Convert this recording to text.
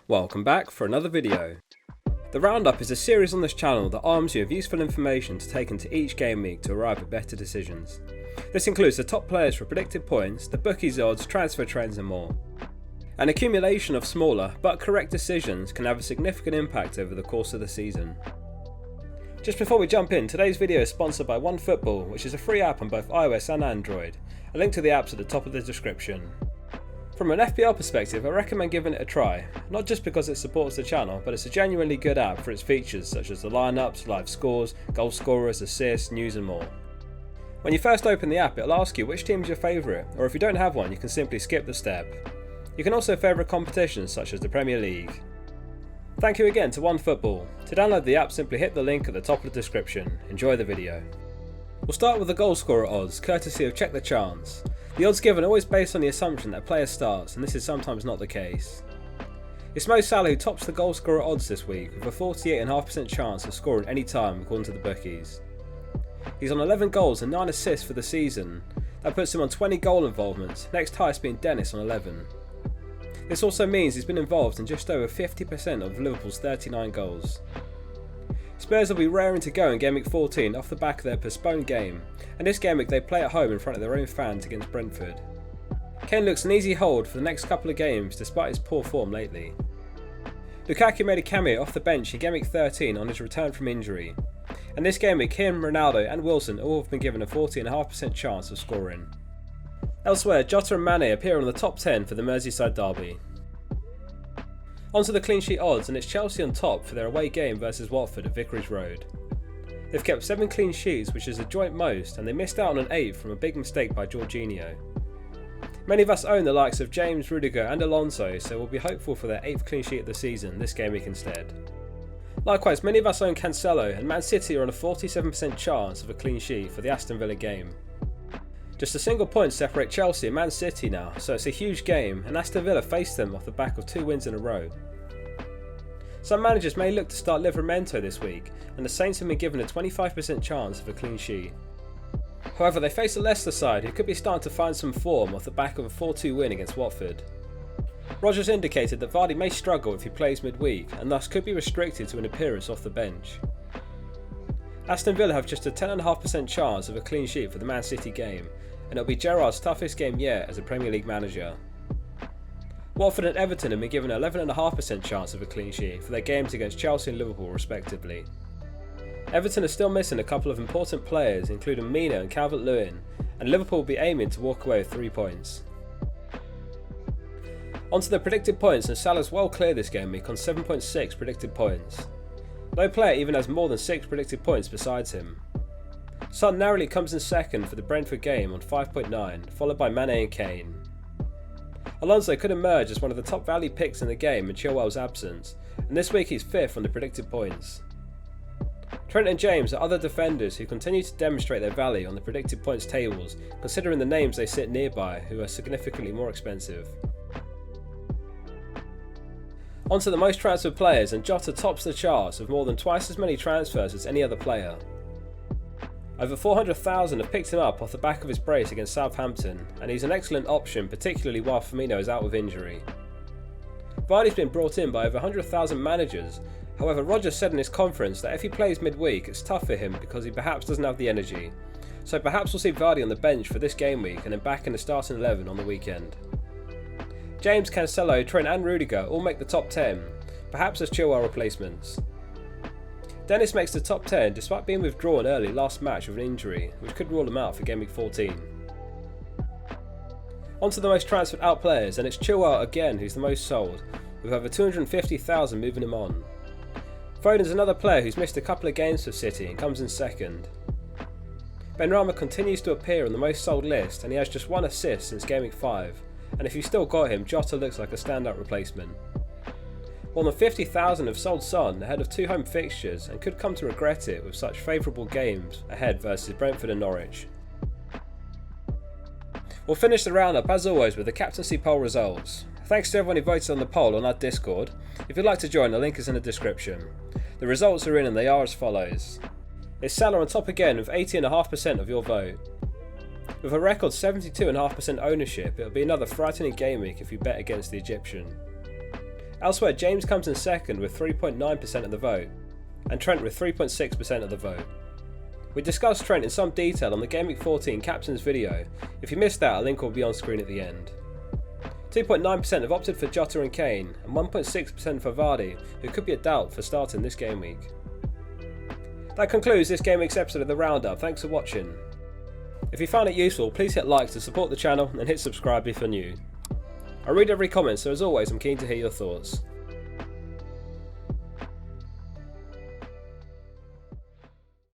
Welcome back for another video. The Roundup is a series on this channel that arms you with useful information to take into each game week to arrive at better decisions. This includes the top players for predicted points, the bookies odds, transfer trends and more. An accumulation of smaller but correct decisions can have a significant impact over the course of the season. Just before we jump in, today's video is sponsored by OneFootball, which is a free app on both iOS and Android. A link to the app's at the top of the description. From an FPL perspective, I recommend giving it a try, not just because it supports the channel, but it's a genuinely good app for its features such as the lineups, live scores, goal scorers, assists, news and more. When you first open the app, it'll ask you which team is your favourite, or if you don't have one you can simply skip the step. You can also favourite competitions such as the Premier League. Thank you again to OneFootball. To download the app, simply hit the link at the top of the description. Enjoy the video. We'll start with the Goalscorer Odds, courtesy of Check the Chance. The odds given are always based on the assumption that a player starts, and this is sometimes not the case. It's Mo Salah who tops the Goalscorer Odds this week with a 48.5% chance of scoring any time according to the bookies. He's on 11 goals and 9 assists for the season. That puts him on 20 goal involvements, next highest being Dennis on 11. This also means he's been involved in just over 50% of Liverpool's 39 goals. Spurs will be raring to go in Gameweek 14 off the back of their postponed game, and this Gameweek they play at home in front of their own fans against Brentford. Kane looks an easy hold for the next couple of games despite his poor form lately. Lukaku made a cameo off the bench in Gameweek 13 on his return from injury, and this Gameweek him, Ronaldo and Wilson all have been given a 40.5% chance of scoring. Elsewhere, Jota and Mane appear on the top 10 for the Merseyside derby. Onto the clean sheet odds, and it's Chelsea on top for their away game versus Watford at Vicarage Road. They've kept 7 clean sheets, which is a joint most, and they missed out on an 8th from a big mistake by Jorginho. Many of us own the likes of James, Rudiger and Alonso, so we'll be hopeful for their 8th clean sheet of the season this game week instead. Likewise, many of us own Cancelo, and Man City are on a 47% chance of a clean sheet for the Aston Villa game. Just a single point separate Chelsea and Man City now, so it's a huge game, and Aston Villa face them off the back of 2 wins in a row. Some managers may look to start Livramento this week, and the Saints have been given a 25% chance of a clean sheet. However, they face a Leicester side who could be starting to find some form off the back of a 4-2 win against Watford. Rodgers indicated that Vardy may struggle if he plays midweek, and thus could be restricted to an appearance off the bench. Aston Villa have just a 10.5% chance of a clean sheet for the Man City game, and it'll be Gerrard's toughest game yet as a Premier League manager. Watford and Everton have been given an 11.5% chance of a clean sheet for their games against Chelsea and Liverpool respectively. Everton are still missing a couple of important players including Mina and Calvert-Lewin, and Liverpool will be aiming to walk away with 3 points. Onto the predicted points, and Salah's well clear this game week on 7.6 predicted points. No player even has more than 6 predicted points besides him. Son narrowly comes in second for the Brentford game on 5.9, followed by Mane and Kane. Alonso could emerge as one of the top value picks in the game in Chilwell's absence, and this week he's 5th on the predicted points. Trent and James are other defenders who continue to demonstrate their value on the predicted points tables, considering the names they sit nearby who are significantly more expensive. Onto the most transferred players, and Jota tops the charts with more than twice as many transfers as any other player. Over 400,000 have picked him up off the back of his brace against Southampton, and he's an excellent option, particularly while Firmino is out with injury. Vardy's been brought in by over 100,000 managers, however Rodgers said in his conference that if he plays midweek it's tough for him because he perhaps doesn't have the energy, so perhaps we'll see Vardy on the bench for this game week and then back in the starting 11 on the weekend. James, Cancelo, Trent and Rudiger all make the top 10, perhaps as Chilwell replacements. Dennis makes the top 10 despite being withdrawn early last match with an injury, which could rule him out for Gameweek 14. Onto the most transferred out players, and it's Chilwell again who's the most sold, with over 250,000 moving him on. Foden's another player who's missed a couple of games for City and comes in second. Benrahma continues to appear on the most sold list, and he has just 1 assist since Gameweek 5, and if you still got him, Jota looks like a standout replacement. More than 50,000 have sold Son ahead of 2 home fixtures and could come to regret it with such favourable games ahead versus Brentford and Norwich. We'll finish the roundup as always with the Captaincy Poll results. Thanks to everyone who voted on the poll on our Discord. If you'd like to join, the link is in the description. The results are in and they are as follows. It's Salah on top again with 80.5% of your vote. With a record 72.5% ownership, it'll be another frightening game week if you bet against the Egyptian. Elsewhere, James comes in second with 3.9% of the vote, and Trent with 3.6% of the vote. We discussed Trent in some detail on the Gameweek 14 Captains video. If you missed that, a link will be on screen at the end. 2.9% have opted for Jota and Kane, and 1.6% for Vardy, who could be a doubt for starting this game week. That concludes this Game Week's episode of the Roundup. Thanks for watching. If you found it useful, please hit like to support the channel and hit subscribe if you're new. I read every comment, so as always I'm keen to hear your thoughts.